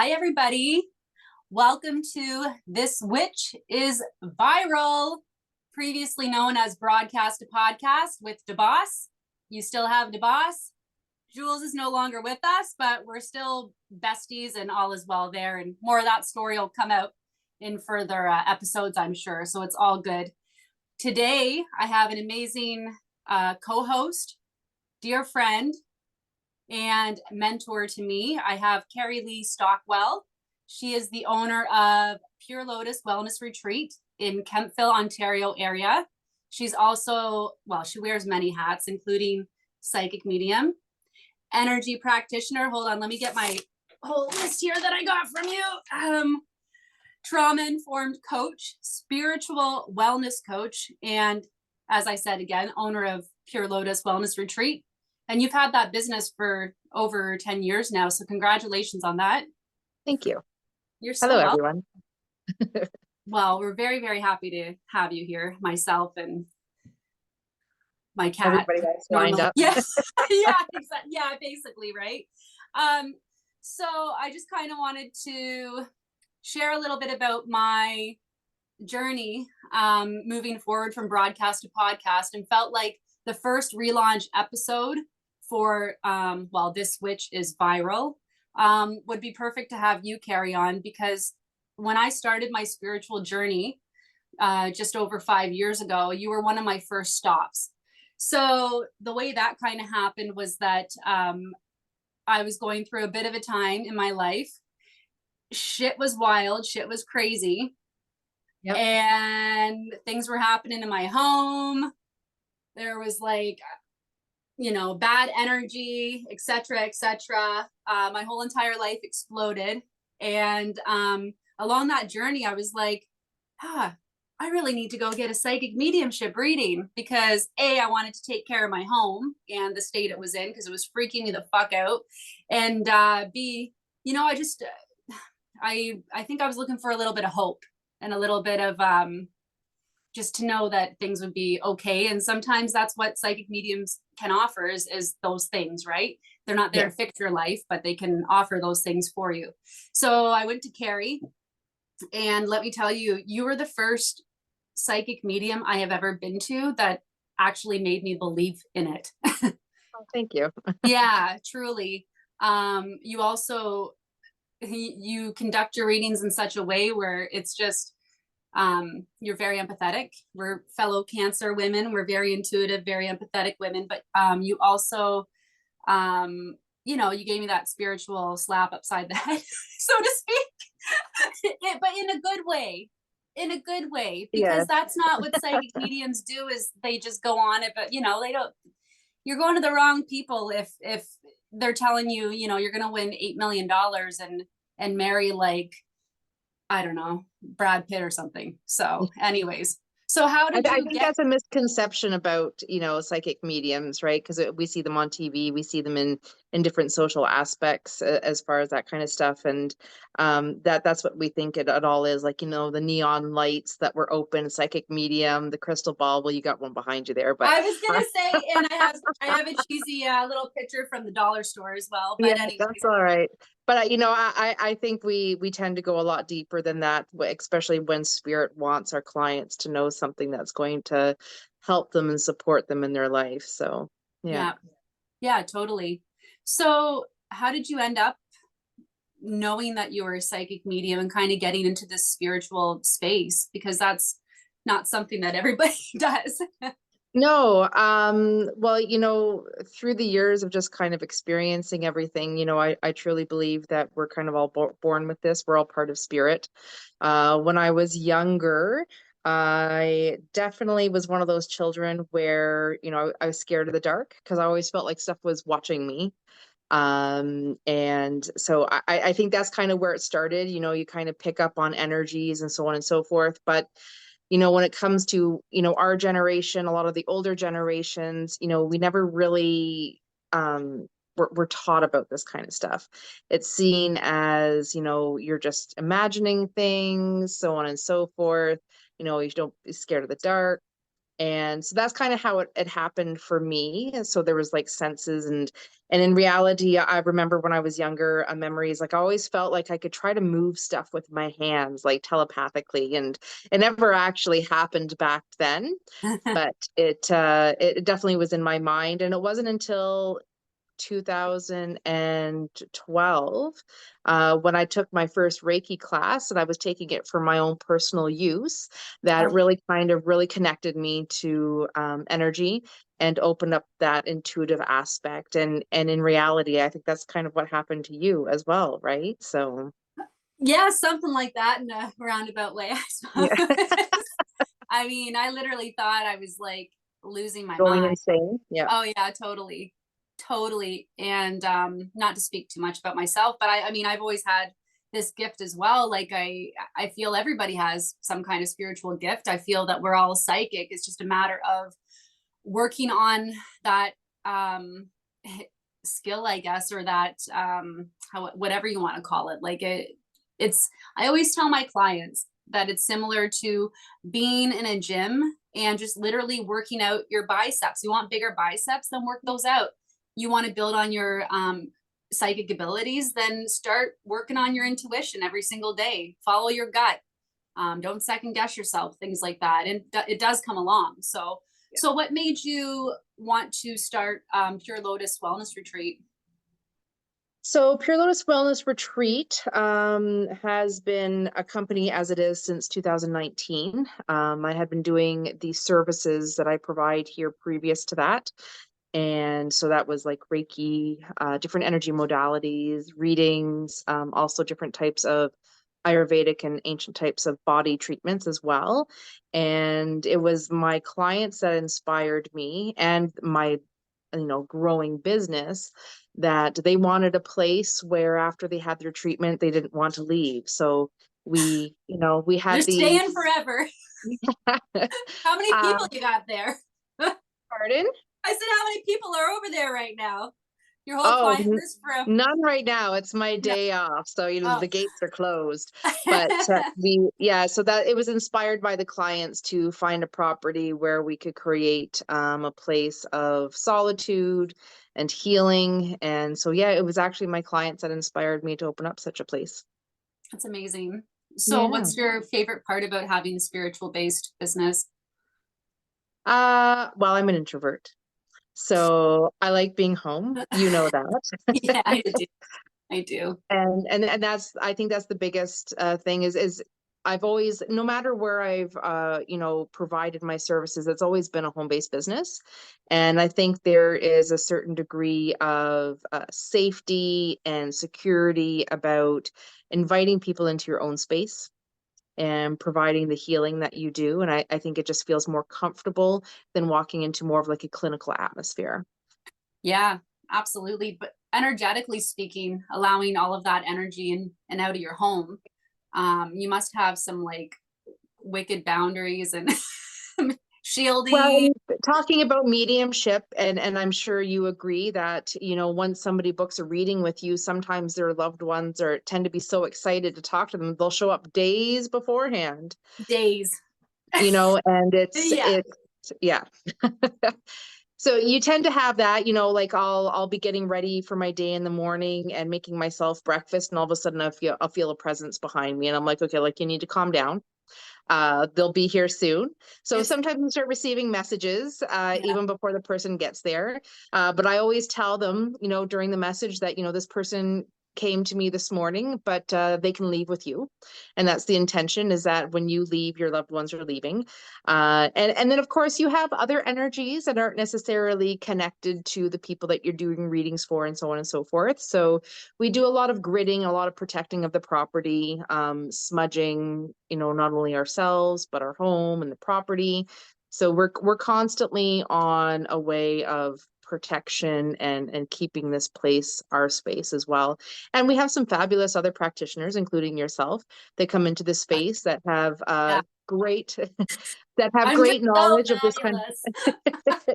Hi, everybody. Welcome to This Witch is Viral, previously known as Broadcast to Podcast with DeBoss. You still have DeBoss. Jules is no longer with us, but we're still besties and all is well there. And more of that story will come out in further episodes, I'm sure. So it's all good. Today, I have an amazing co-host, dear friend, and mentor to me. I have Carrie-Leigh Stockwell. She is the owner of Pure Lotus Wellness Retreat in Kemptville, Ontario area. She's also, well, she wears many hats, including psychic medium, energy practitioner. Hold on, let me get my whole list here that I got from you. Trauma-informed coach, spiritual wellness coach, and as I said again, owner of Pure Lotus Wellness Retreat. And you've had that business for over 10 years now. So congratulations on that. Thank you. You're so Hello, welcome. everyone. Well, we're very, very happy to have you here, myself and my cat. Everybody else lined up. Yeah, yeah, exactly. Yeah, basically, right? So I just kind of wanted to share a little bit about my journey moving forward from broadcast to podcast, and felt like the first relaunch episode for This Witch is Viral would be perfect to have you carry on, because when I started my spiritual journey just over 5 years ago, you were one of my first stops. So the way that kind of happened was that I was going through a bit of a time in my life. Shit was wild, shit was crazy. Yep. And things were happening in my home. There was like, bad energy, etc., etc. My whole entire life exploded. And along that journey, I was like, I really need to go get a psychic mediumship reading, because A, I wanted to take care of my home and the state it was in, because it was freaking me the fuck out. And B, I think I was looking for a little bit of hope and a little bit of just to know that things would be okay. And sometimes that's what psychic mediums can offer is those things, right? They're not there to fix your life, but they can offer those things for you. So I went to Carrie, and let me tell you, you were the first psychic medium I have ever been to that actually made me believe in it. Oh, thank you. Yeah, truly. You also, you conduct your readings in such a way where it's just, you're very empathetic. We're fellow Cancer women. We're very intuitive, very empathetic women. But you also, you gave me that spiritual slap upside the head, so to speak, but in a good way. In a good way, because that's not what psychic mediums do. Is they just go on it, but they don't. You're going to the wrong people if they're telling you, you're going to win $8 million and marry, like, I don't know, Brad Pitt or something. So anyways, so how did I think that's a misconception about, psychic mediums, right? Because we see them on TV, we see them in different social aspects as far as that kind of stuff. And that's what we think it all is, like, the neon lights that were open, psychic medium, the crystal ball. Well, you got one behind you there, but I was gonna say, and I have a cheesy little picture from the dollar store as well. But yeah, that's all right. But I think we tend to go a lot deeper than that, especially when spirit wants our clients to know something that's going to help them and support them in their life. So yeah, totally. So how did you end up knowing that you were a psychic medium and kind of getting into this spiritual space? Because that's not something that everybody does. No, well, through the years of just kind of experiencing everything, I truly believe that we're kind of all born with this. We're all part of spirit. When I was younger, I definitely was one of those children where, I was scared of the dark because I always felt like stuff was watching me. And so I think that's kind of where it started. You kind of pick up on energies and so on and so forth. But when it comes to, our generation, a lot of the older generations, we never really we're taught about this kind of stuff. It's seen as, you're just imagining things, so on and so forth. You don't be scared of the dark. And so that's kind of how it happened for me. And so there was like senses, and in reality, I remember when I was younger, a memories, like I always felt like I could try to move stuff with my hands, like telepathically, and it never actually happened back then. But it definitely was in my mind. And it wasn't until 2012 when I took my first Reiki class, and I was taking it for my own personal use, that it Oh, really kind of really connected me to energy and opened up that intuitive aspect. And in reality, I think that's kind of what happened to you as well, right? So yeah, something like that in a roundabout way, I yeah, suppose. I mean, I literally thought I was like losing my going mind. insane. Yeah. Oh yeah, totally. Totally. And not to speak too much about myself, but I mean, I've always had this gift as well. Like I feel everybody has some kind of spiritual gift. I feel that we're all psychic. It's just a matter of working on that skill, I guess, or that how whatever you want to call it. Like it's I always tell my clients that it's similar to being in a gym and just literally working out your biceps. You want bigger biceps, then work those out. You want to build on your psychic abilities, then start working on your intuition every single day. Follow your gut. Don't second guess yourself, things like that. And it does come along. So, so what made you want to start Pure Lotus Wellness Retreat? So Pure Lotus Wellness Retreat has been a company as it is since 2019. I had been doing the services that I provide here previous to that. And so that was like Reiki, different energy modalities, readings, also different types of Ayurvedic and ancient types of body treatments as well. And it was my clients that inspired me, and my, growing business, that they wanted a place where after they had their treatment, they didn't want to leave. So we You're had staying these. forever. How many uh, people you got there? I Pardon? said, how many people are over there right now? Your whole Oh, client list from none right now. It's my no. day off. So, Oh. the gates are closed. But yeah, so that it was inspired by the clients to find a property where we could create a place of solitude and healing. And so, yeah, it was actually my clients that inspired me to open up such a place. That's amazing. So Yeah. what's your favorite part about having a spiritual based business? Well, I'm an introvert. So I like being home. You know that. Yeah, I do. I do. And that's, I think that's the biggest thing is I've always, no matter where I've provided my services, it's always been a home-based business. And I think there is a certain degree of safety and security about inviting people into your own space and providing the healing that you do. And I think it just feels more comfortable than walking into more of like a clinical atmosphere. Yeah, absolutely. But energetically speaking, allowing all of that energy in and out of your home, you must have some like wicked boundaries and shielding Well, talking about mediumship, and I'm sure you agree that, once somebody books a reading with you, sometimes their loved ones are tend to be so excited to talk to them, they'll show up days beforehand, days. and Yeah. yeah. So you tend to have that, like I'll be getting ready for my day in the morning and making myself breakfast, and all of a sudden I'll feel a presence behind me, and I'm like, okay, like you need to calm down. They'll be here soon. So It's sometimes you start receiving messages yeah. even before the person gets there. But I always tell them, during the message that, this person came to me this morning, but they can leave with you. And that's the intention, is that when you leave, your loved ones are leaving. And then, of course, you have other energies that aren't necessarily connected to the people that you're doing readings for, and so on and so forth. So we do a lot of gridding, a lot of protecting of the property, smudging, not only ourselves, but our home and the property. So we're constantly on a way of protection and keeping this place our space as well. And we have some fabulous other practitioners, including yourself, that come into the space that have Yeah. great that have I'm great just so knowledge of this kind. fabulous.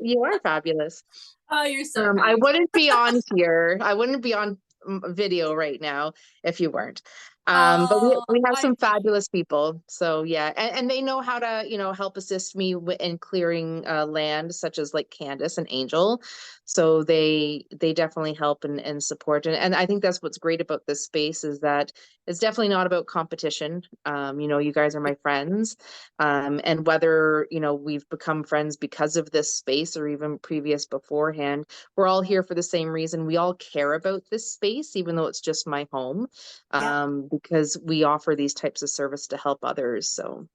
You are fabulous. Oh, you're so I kind. wouldn't be on here. I wouldn't be on video right now if you weren't. But Oh, we have I some fabulous people. So yeah, and they know how to, help assist me in clearing land, such as like Candace and Angel. So they definitely help and support. And I think that's what's great about this space is that it's definitely not about competition. You guys are my friends. And whether, we've become friends because of this space or even previous beforehand, we're all here for the same reason. We all care about this space, even though it's just my home, yep. because we offer these types of service to help others. So,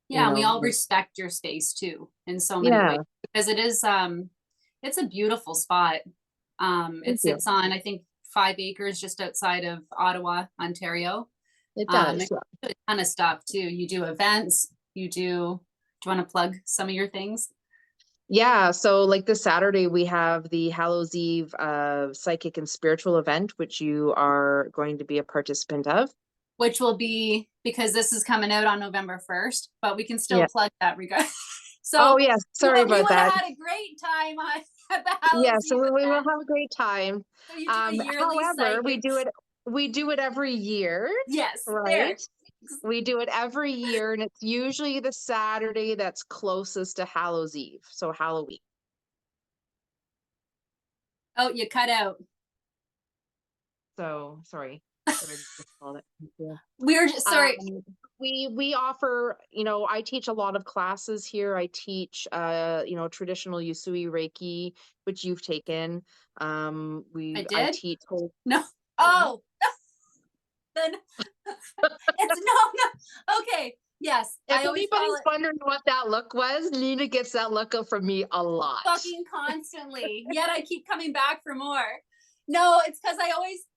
you Yeah, and we know, all respect your space too in so many ways yeah, because it's a beautiful spot. thank It you. sits on I think 5 acres just outside of Ottawa, Ontario. It And does. Yeah. you do a ton of stuff too. You do events, do you want to plug some of your things? Yeah. So like this Saturday, we have the Hallows Eve psychic and spiritual event, which you are going to be a participant of. Which will be because this is coming out on November 1st, but we can still Yeah. plug that regard. Oh, So yes. Sorry you about would have that. had a great time at the Yeah. Hallows So Eve we will event. have a great time. So you do a yearly However, psychic. we do it every year, Yes, right? there. We do it every year, and it's usually the Saturday that's closest to Hallows Eve, so Halloween. Oh, you cut out. So sorry. Sorry to just call it. Thank you. We were just sorry. Um, we offer, I teach a lot of classes here. I teach traditional Usui Reiki, which you've taken. I I did? teach No. yeah. Oh, then it's no. Okay. Yes. If I always call anybody's it wondering what that look was, Nina gets that look from me a lot. fucking constantly. Yet I keep coming back for more. No, it's because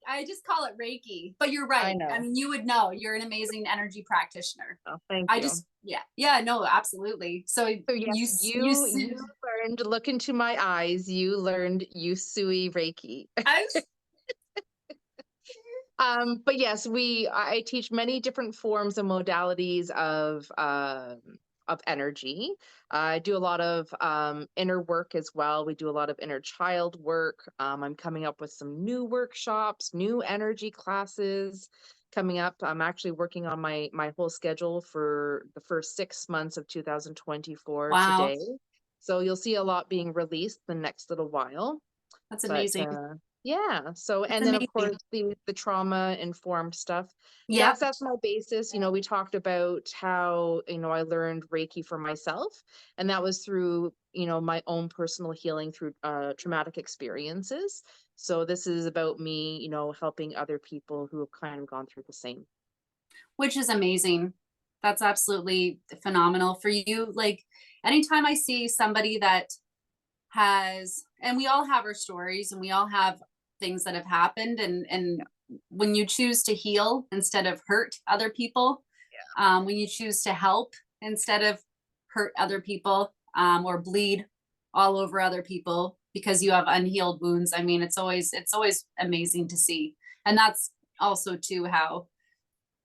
I just call it Reiki. But you're I right. I know. mean, you would know. You're an amazing energy practitioner. Oh, thank I you. just, yeah, yeah, no, absolutely. So So yes, you learned, look into my eyes, you learned Usui Reiki. I, But yes, I teach many different forms and modalities of energy. I do a lot of inner work as well. We do a lot of inner child work. I'm coming up with some new workshops, new energy classes coming up. I'm actually working on my whole schedule for the first 6 months of 2024 wow, today. So you'll see a lot being released the next little while. that's But amazing. yeah, so That's and then of amazing. course the trauma informed stuff. Yep. That's my basis. We talked about how, I learned Reiki for myself, and that was through, my own personal healing through traumatic experiences. So this is about me, helping other people who have kind of gone through the same. Which is amazing. That's absolutely phenomenal for you. Like anytime I see somebody that and we all have our stories and we all have things that have happened and when you choose to heal instead of hurt other people, when you choose to help instead of hurt other people, or bleed all over other people because you have unhealed wounds. I mean, it's always amazing to see. And that's also too how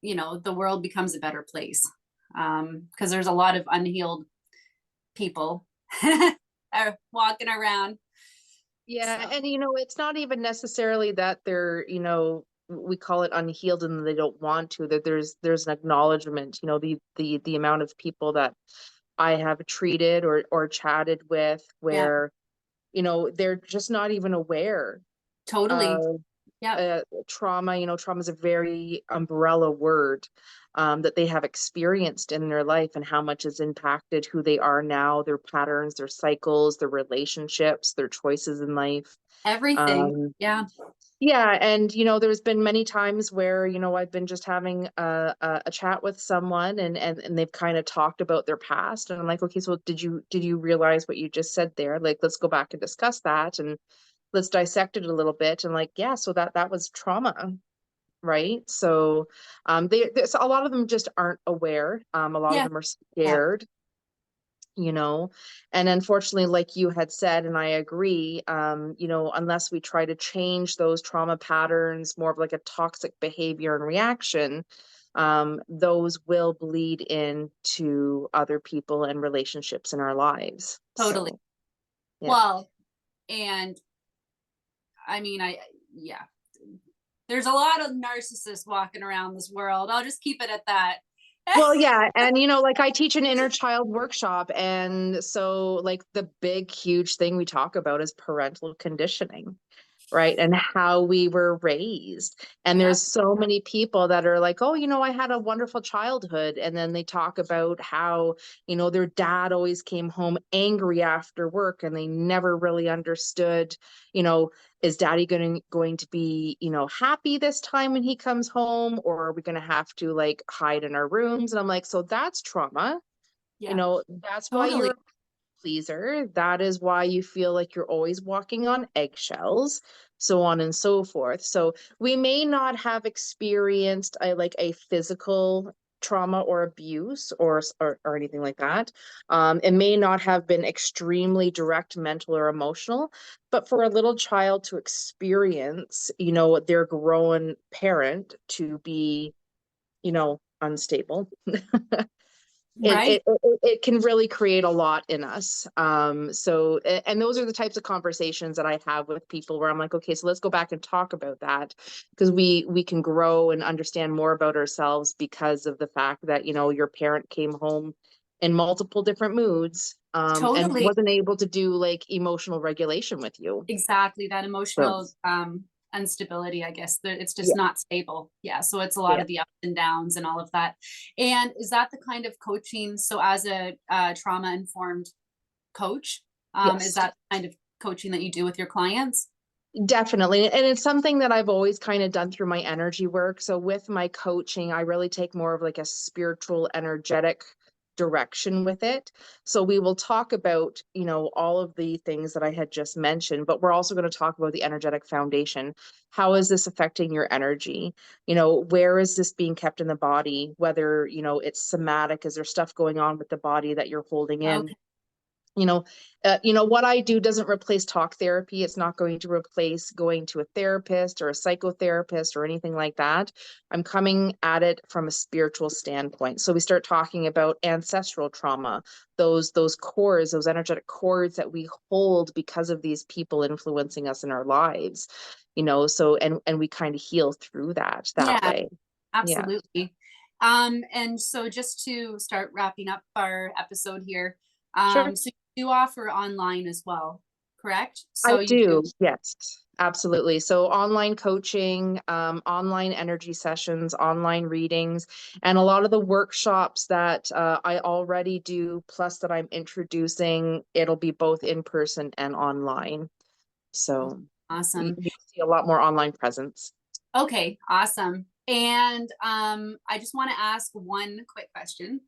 the world becomes a better place, because there's a lot of unhealed people are walking around. Yeah, So and it's not even necessarily that they're, we call it unhealed and they don't want to, that there's an acknowledgement, the amount of people that I have treated or chatted with yeah, where, they're just not even aware totally. of Yeah, trauma. Trauma is a very umbrella word that they have experienced in their life and how much has impacted who they are now, their patterns, their cycles, their relationships, their choices in life. everything. Um, Yeah, yeah, and there's been many times where I've been just having a chat with someone and they've kind of talked about their past, and I'm like, okay, so did you realize what you just said there? Like, let's go back and discuss that and let's dissect it a little bit. And like, yeah, so that was trauma, right? So there's a lot of them just aren't aware. A lot of yeah, them are yeah. scared, you know and unfortunately, like you had said, and I agree, unless we try to change those trauma patterns, more of like a toxic behavior and reaction, those will bleed into other people and relationships in our lives. Totally. So yeah. Well, and I mean, yeah, there's a lot of narcissists walking around this world. I'll just keep it at that. Well, yeah, and like I teach an inner child workshop, and so like the big, huge thing we talk about is parental conditioning, right? And how we were raised. And Yep. there's so many people that are like, oh, I had a wonderful childhood. And then they talk about how, their dad always came home angry after work and they never really understood, you know, is daddy going to be, happy this time when he comes home, or are we going to have to like hide in our rooms? And I'm like, so that's trauma. Yeah, That's why totally. you're pleaser. That is why you feel like you're always walking on eggshells, so on and so forth. So we may not have experienced like a physical trauma or abuse or anything like that. It may not have been extremely direct mental or emotional, but for a little child to experience, their grown parent to be, unstable. it, Right. it it it can really create a lot in us. And those are the types of conversations that I have with people where I'm like, okay, so let's go back and talk about that, because we can grow and understand more about ourselves because of the fact that your parent came home in multiple different moods, and Totally. wasn't able to do like emotional regulation with you. Exactly. That So emotional instability, I guess. It's just yeah, not stable. Yeah. So it's a lot yeah, of the ups and downs and all of that. And is that the kind of coaching? So as a trauma informed coach, is yes. that the kind of coaching that you do with your clients? Definitely. And it's something that I've always kind of done through my energy work. So with my coaching, I really take more of like a spiritual, energetic direction with it. So we will talk about, all of the things that I had just mentioned, but we're also going to talk about the energetic foundation. How is this affecting your energy? Where is this being kept in the body? Whether, it's somatic, is there stuff going on with the body that you're holding in? Okay. you know what I do doesn't replace talk therapy. It's not going to replace going to a therapist or a psychotherapist or anything like that. I'm coming at it from a spiritual standpoint. So we start talking about ancestral trauma, those cores, those energetic cords that we hold because of these people influencing us in our lives. So and we kind of heal through that Yeah, way. Yeah, absolutely. And so just to start wrapping up our episode here, sure. so you do offer online as well, correct? I So you do, do, yes, absolutely. So online coaching, online energy sessions, online readings, and a lot of the workshops that I already do, plus that I'm introducing, it'll be both in person and online. oh, So awesome. you see a lot more online presence. Okay, awesome. And I just want to ask one quick question.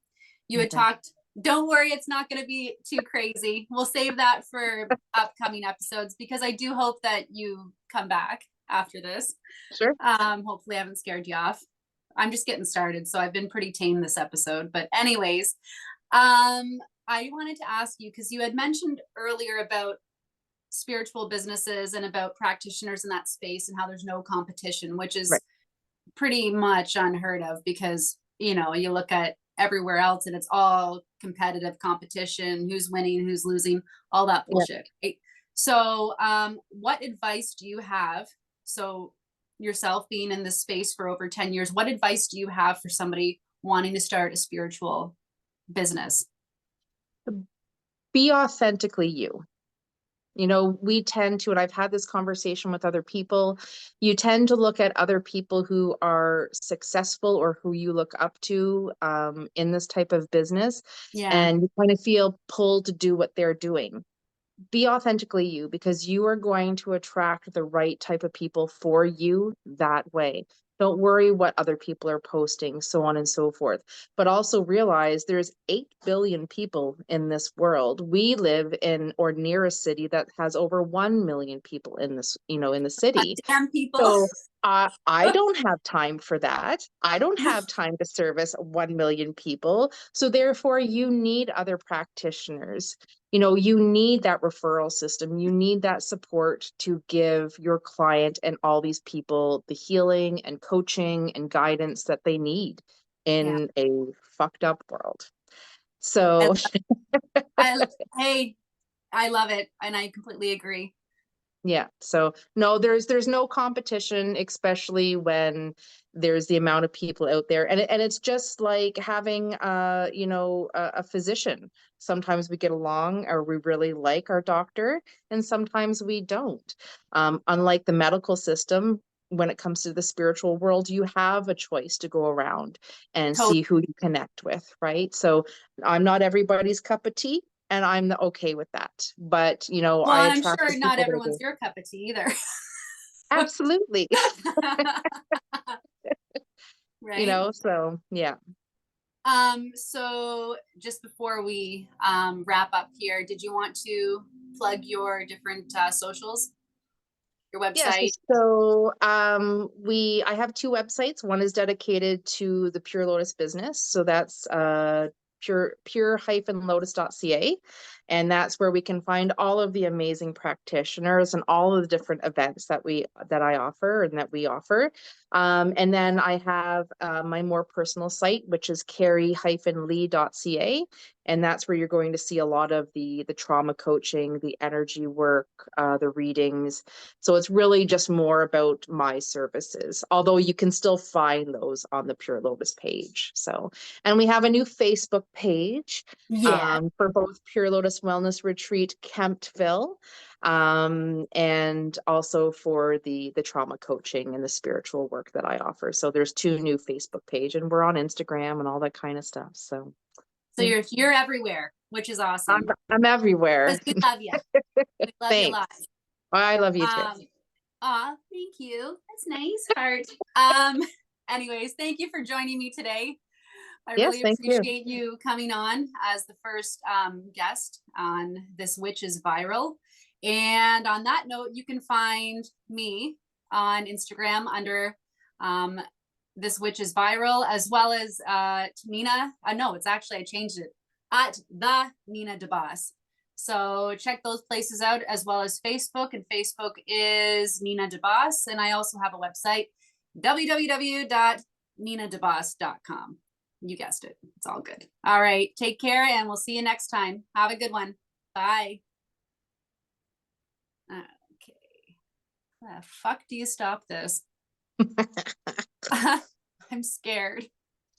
You had Okay, talked, don't worry, it's not going to be too crazy. We'll save that for upcoming episodes because I do hope that you come back after this. sure. Hopefully, I haven't scared you off. I'm just getting started, so I've been pretty tame this episode. But, anyways, I wanted to ask you because you had mentioned earlier about spiritual businesses and about practitioners in that space and how there's no competition, which Right. is pretty much unheard of because you look at everywhere else and it's all competitive competition, who's winning, who's losing, all that Yeah. bullshit, right? So what advice do you have, so yourself being in this space for over 10 years, what advice do you have for somebody wanting to start a spiritual business? Be authentically you. We tend to, and I've had this conversation with other people, you tend to look at other people who are successful or who you look up to, in this type of business, Yeah. and you kind of feel pulled to do what they're doing. Be authentically you, because you are going to attract the right type of people for you that way. Don't worry what other people are posting, so on and so forth. But also realize there's 8 billion people in this world. We live in or near a city that has over 1 million people in this, in the city. Damn people. So I don't have time for that. I don't have time to service 1 million people. So therefore, you need other practitioners. You need that referral system. You need that support to give your client and all these people the healing and coaching and guidance that they need Yeah. in a fucked up world. I, So I, hey, I love it. And I completely agree. Yeah. So no, there's no competition, especially when there's the amount of people out there. And it's just like having a physician. Sometimes we get along or we really like our doctor, and sometimes we don't. Unlike the medical system, when it comes to the spiritual world, you have a choice to go around and Totally. see who you connect with, right? So I'm not everybody's cup of tea, and I'm okay with that. But, Well, I I'm attract the sure not people that everyone's do. your cup of tea either. Absolutely. Right. So yeah. So just before we wrap up here, did you want to plug your different socials, your Yes. website? So I have two websites. One is dedicated to the Pure Lotus business. So that's pure-lotus.ca. And that's where we can find all of the amazing practitioners and all of the different events that I offer and that we offer. And then I have my more personal site, which is Carrie-Leigh.ca. And that's where you're going to see a lot of the trauma coaching, the energy work, the readings. So it's really just more about my services, although you can still find those on the Pure Lotus page. So, and we have a new Facebook page Yeah. for both Pure Lotus Wellness Retreat Kemptville, and also for the trauma coaching and the spiritual work that I offer. So there's two new Facebook page, and we're on Instagram and all that kind of stuff. So So you're everywhere, which is I'm awesome. I'm everywhere. Because we love you. We love you Thanks. live. I love you too. Um, thank you. That's nice. Heart. Anyways, thank you for joining me today. I Yes, really thank you. appreciate you coming on as the first guest on This Witch is Viral. And on that note, you can find me on Instagram under This Witch is Viral, as well as Nina. No, it's actually, I changed it at the Nina DeBoss. So check those places out, as well as Facebook. And Facebook is Nina DeBoss. And I also have a website, www.ninadeboss.com. You guessed it. It's all good. All right. Take care, and we'll see you next time. Have a good one. Bye. Okay. How the fuck do you stop this? I'm scared.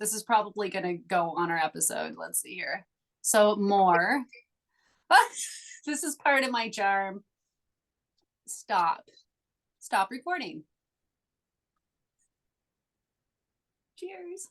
This is probably going to go on our episode. Let's see here. So more. This is part of my charm. Stop. Stop recording. Cheers.